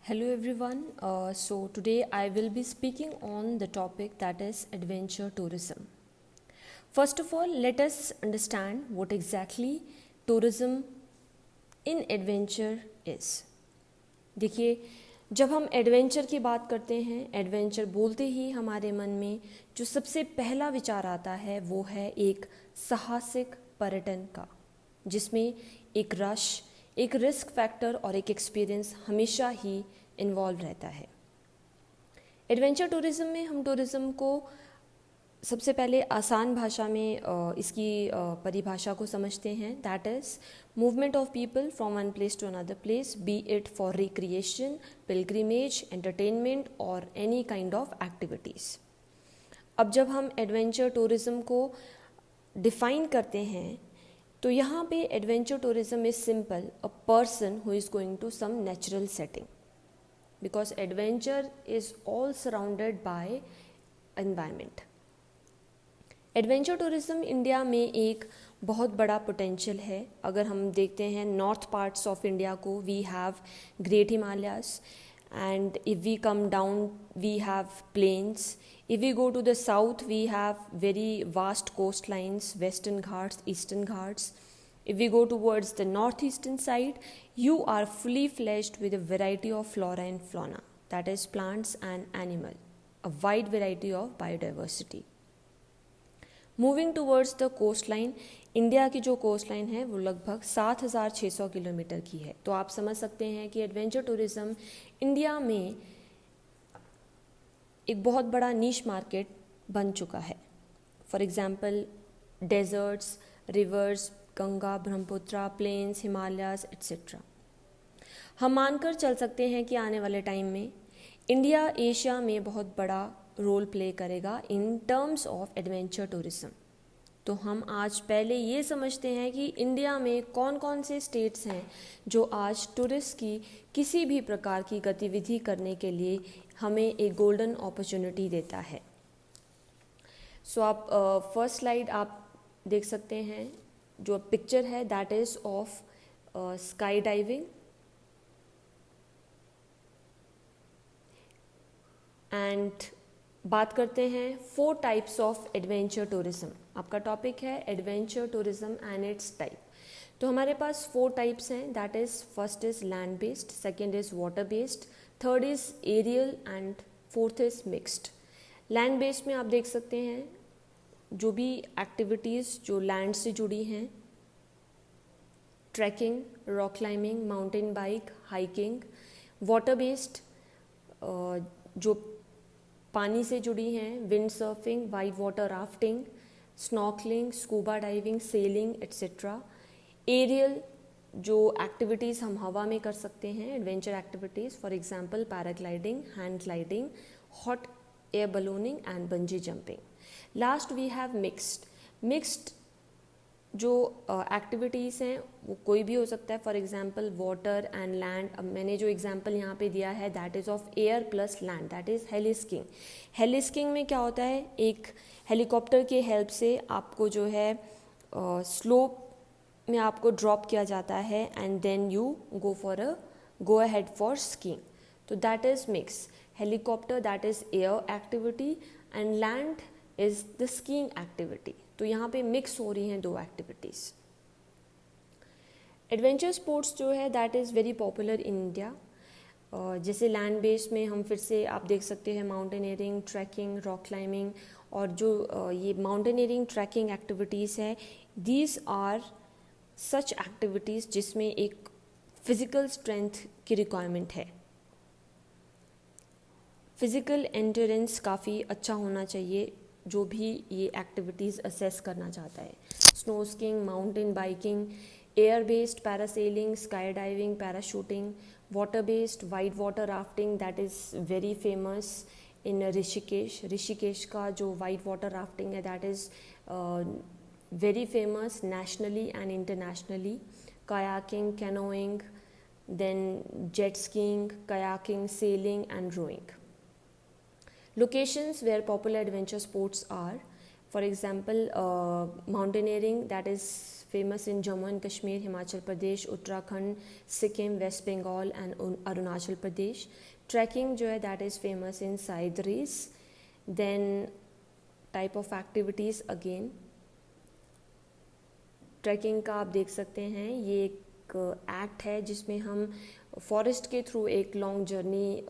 Hello everyone. So today I will be speaking on the topic that is adventure tourism. First of all, let us understand what exactly tourism in adventure is. देखिए, जब हम adventure की बात करते हैं, adventure बोलते ही हमारे मन में जो सबसे पहला विचार आता है वो है एक साहसिक पर्यटन का, जिसमें एक रश, एक रिस्क फैक्टर और एक एक्सपीरियंस हमेशा ही इन्वॉल्व रहता है। एडवेंचर टूरिज्म में हम टूरिज्म को सबसे पहले आसान भाषा में इसकी परिभाषा को समझते हैं। That is movement of people from one place to another place, be it for recreation, pilgrimage, entertainment और एनी काइंड ऑफ एक्टिविटीज़। अब जब हम एडवेंचर टूरिज्म को डिफ़ाइन करते हैं तो यहाँ पे adventure tourism is simple a person who is going to some natural setting, because adventure is all surrounded by environment. Adventure tourism India में एक बहुत बड़ा पोटेंशियल है। अगर हम देखते हैं नॉर्थ पार्ट्स ऑफ इंडिया को, we have great Himalayas, and if we come down we have plains. If we go to the south we have very vast coast lines, western Ghats, eastern Ghats. If we go towards the northeastern side, you are fully fledged with a variety of flora and fauna, that is plants and animal, a wide variety of biodiversity. Moving towards the coastline, India की जो coast line है वो लगभग 7,600 kilometre की है। तो आप समझ सकते हैं कि एडवेंचर टूरिज्म इंडिया में एक बहुत बड़ा नीश मार्केट बन चुका है। For example deserts, rivers, Ganga, Brahmaputra, plains, Himalayas etcetera. हम मानकर चल सकते हैं कि आने वाले टाइम में इंडिया एशिया में बहुत बड़ा रोल प्ले करेगा in terms of adventure tourism. तो हम आज पहले ये समझते हैं कि इंडिया में कौन कौन से स्टेट्स हैं जो आज टूरिस्ट की किसी भी प्रकार की गतिविधि करने के लिए हमें एक गोल्डन अपॉर्चुनिटी देता है। सो आप फर्स्ट स्लाइड आप देख सकते हैं, जो पिक्चर है that is of sky diving and बात करते हैं 4 टाइप्स ऑफ एडवेंचर टूरिज्म। आपका टॉपिक है adventure tourism and it's type. तो हमारे पास 4 टाइप्स हैं, that is first is land based, second is water based, third is aerial and fourth is mixed. Land based में आप देख सकते हैं जो भी एक्टिविटीज़ जो लैंड से जुड़ी हैं, trekking, rock climbing, mountain bike, hiking. Water based जो पानी से जुड़ी हैं, wind surfing, white water rafting, snorkelling, scuba diving, sailing etcetera. Aerial जो एक्टिविटीज़ हम हवा में कर सकते हैं, adventure activities, for example paragliding, hand gliding, hot air ballooning and bungee jumping. Last we have mixed जो एक्टिविटीज़ हैं वो कोई भी हो सकता है, for example water and land. अब मैंने जो एग्जांपल यहाँ पे दिया है that is of air plus land, that is heliskiing. Heliskiing में क्या होता है, एक हेलीकॉप्टर के हेल्प से आपको जो है स्लोप में आपको ड्रॉप किया जाता है and then you go ahead for skiing. तो that is mix. Helicopter that is air activity and land is the skiing activity. तो यहाँ पे मिक्स हो रही हैं 2 एक्टिविटीज़। एडवेंचर स्पोर्ट्स जो है that is very popular in India. जैसे लैंड बेस्ड में हम फिर से आप देख सकते हैं माउंटेनियरिंग, ट्रैकिंग, रॉक क्लाइंबिंग, और जो ये माउंटेनियरिंग ट्रैकिंग एक्टिविटीज़ है, दीज आर सच एक्टिविटीज़ जिसमें एक फिज़िकल स्ट्रेंथ की रिक्वायरमेंट है। फिज़िकल एंड्योरेंस काफ़ी अच्छा होना चाहिए जो भी ये एक्टिविटीज़ असेस करना चाहता है। Snow skiing, mountain biking, air based parasailing, sky diving, parachuting, water based white water rafting that is very famous in Rishikesh. Rishikesh का जो वाइट वाटर राफ्टिंग है that is very famous nationally and internationally. kayaking, canoeing, then jet skiing, kayaking, sailing and rowing. Locations where popular adventure sports are: For example, mountaineering, that is famous in Jammu and Kashmir, Himachal Pradesh, Uttarakhand, Sikkim, West Bengal and Arunachal Pradesh. Trekking जो है that is famous in Saidris. Then type of activities again, trekking का आप देख सकते हैं, ये एक act है जिसमें हम फॉरेस्ट के थ्रू एक लॉन्ग जर्नी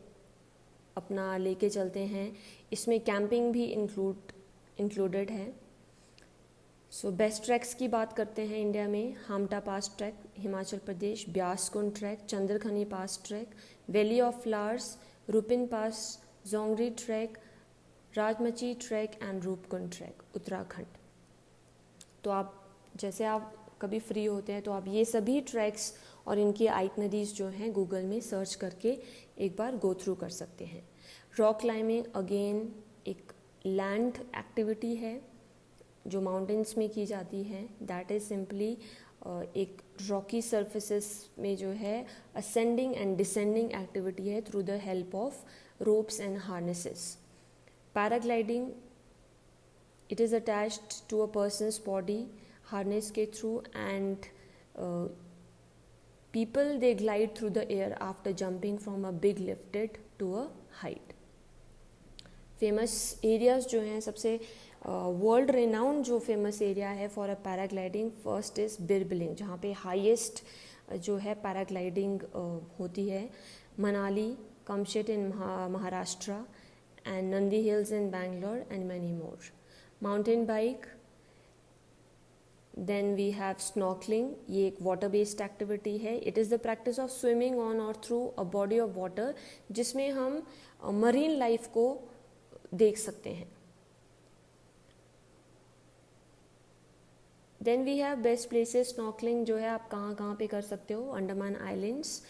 अपना लेके चलते हैं. इसमें कैंपिंग भी इंक्लूडेड है. सो बेस्ट ट्रैक्स की बात करते हैं इंडिया में. Hamta pass trek Himachal Pradesh, Beaskund trek, Chandrakhani pass trek, valley of flowers, Rupin pass, Dzongri trek, Rajmachi trek and Roopkund trek Uttarakhand. तो आप जैसे आप कभी फ्री होते हैं तो आप ये सभी ट्रैक्स और इनकी आइटनरीज जो हैं गूगल में सर्च करके एक बार गो थ्रू कर सकते हैं. रॉक क्लाइंबिंग अगेन एक लैंड एक्टिविटी है जो माउंटेन्स में की जाती है. दैट इज़ सिंपली एक रॉकी सरफेसेस में जो है असेंडिंग एंड डिसेंडिंग एक्टिविटी है through the help of ropes and harnesses. Paragliding, it is attached to a person's body harness के through and people they glide through the air after jumping from a big lifted to a height. Famous areas जो हैं, सबसे world renowned जो famous area है for a paragliding, first is Bir Billing जहाँ पे highest जो है पैराग्लाइडिंग होती है. Manali, Kamshet in Maharashtra and Nandi hills in Bangalore and many more. Mountain bike, then we have snorkeling, ये एक वाटर बेस्ड एक्टिविटी है. It is the practice of swimming on और through a body of water जिसमें हम मरीन लाइफ को देख सकते हैं. Then we have best places. Snorkelling जो है आप कहाँ कहाँ पे कर सकते हो? Andaman islands,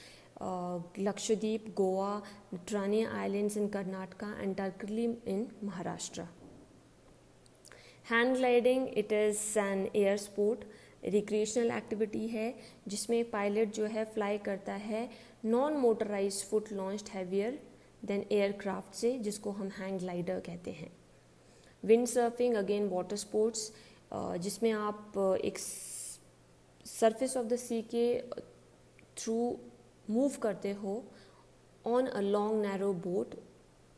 Lakshadweep, Goa, Netrani islands in Karnataka and Tarkarli in Maharashtra. Hand gliding, it is an air sport, recreational activity है जिसमें पायलट जो है फ्लाई करता है non motorise foot launched heavier than aircraft से, जिसको हम हैंग ग्लाइडर कहते हैं. Wind surfing again water sports जिसमें आप एक सरफेस ऑफ द सी के थ्रू मूव करते हो on a long narrow boat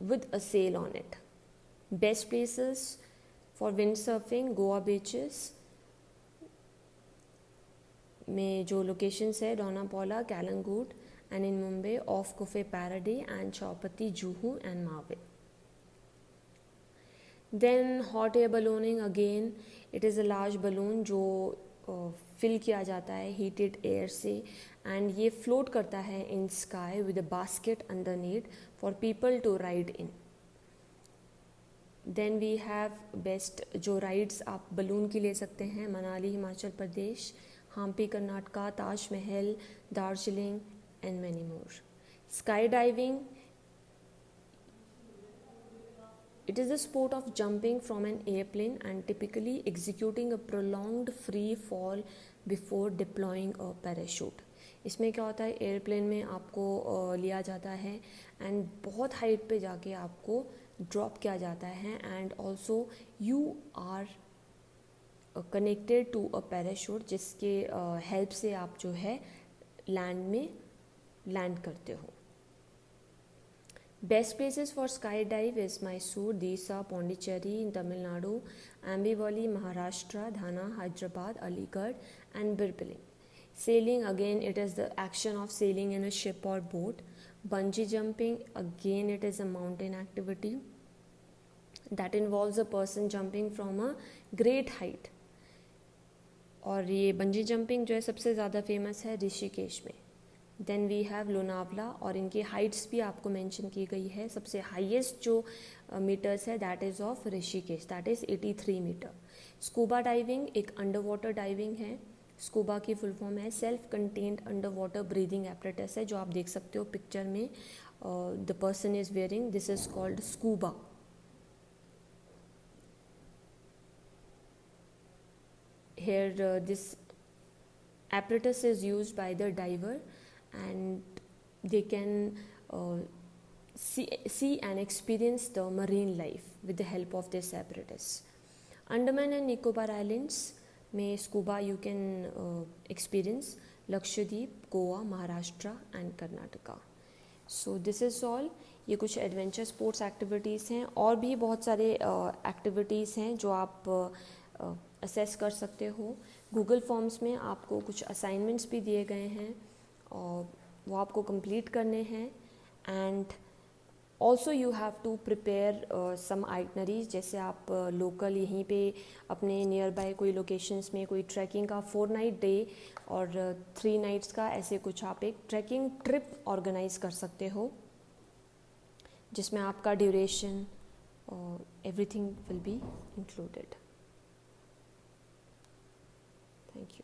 with a sail on it. Best places for wind surfing, Goa beaches में जो लोकेशंस है Dona Paula, Calangute and in Mumbai off Cuffe Parade and Chowpatty, Juhu and Marve. Then hot air ballooning again, it is a large balloon जो fill किया जाता है heated air से and ये float करता है in sky with a basket underneath for people to ride in. Then we have best जो rides आप बलून की ले सकते हैं, Manali Himachal Pradesh, Hampi Karnataka, Taj Mahal, Darjeeling and many more. Sky diving, it is the sport of jumping from an airplane and typically executing a prolonged free fall before deploying a parachute. इसमें क्या होता है, एयरप्लेन में आपको लिया जाता है एंड बहुत हाइट पे जाके आपको ड्रॉप किया जाता है and also you are connected to a parachute जिसके हेल्प से आप जो है लैंड में लैंड करते हो. Best places for skydive is Mysore, Disa, Pondicherry in Tamil Nadu, Ambivali, Maharashtra, Dhana, Hyderabad, Aligarh and Birbiling. Sailing, again it is the action of sailing in a ship or boat. Bungee jumping, again it is a mountain activity that involves a person jumping from a great height. और ये bungee jumping जो है सबसे ज़्यादा famous है ऋषिकेश में. Then we have Lonavala और इनकी हाइट्स भी आपको मेंशन की गई है. सबसे हाईएस्ट जो मीटर्स है that is of Rishikesh, that is 83 metre. Scuba diving एक अंडर वाटर डाइविंग है. स्कूबा की फुल फॉर्म है self contained under water breathing apparatus है जो आप देख सकते हो पिक्चर में the person is wearing. This is called scuba. Here this apparatus is used by the diver and they can see and experience the marine life with the help of this apparatus. Andaman and Nicobar islands में scuba you can experience, Lakshadweep, Goa, Maharashtra and Karnataka. So this is all. ये कुछ adventure sports activities हैं, और भी बहुत सारे activities हैं जो आप असेस कर सकते हो। गूगल फॉर्म्स में आपको कुछ असाइनमेंट्स भी दिए गए हैं और वो आपको कंप्लीट करने हैं। And also you have to prepare some itineraries, जैसे आप लोकल यहीं पे अपने नियर बाय कोई लोकेशंस में कोई ट्रैकिंग का 4 नाइट डे और 3 नाइट्स का ऐसे कुछ आप एक ट्रैकिंग ट्रिप ऑर्गेनाइज कर सकते हो, जिसमें आपका duration everything will be included. Thank you.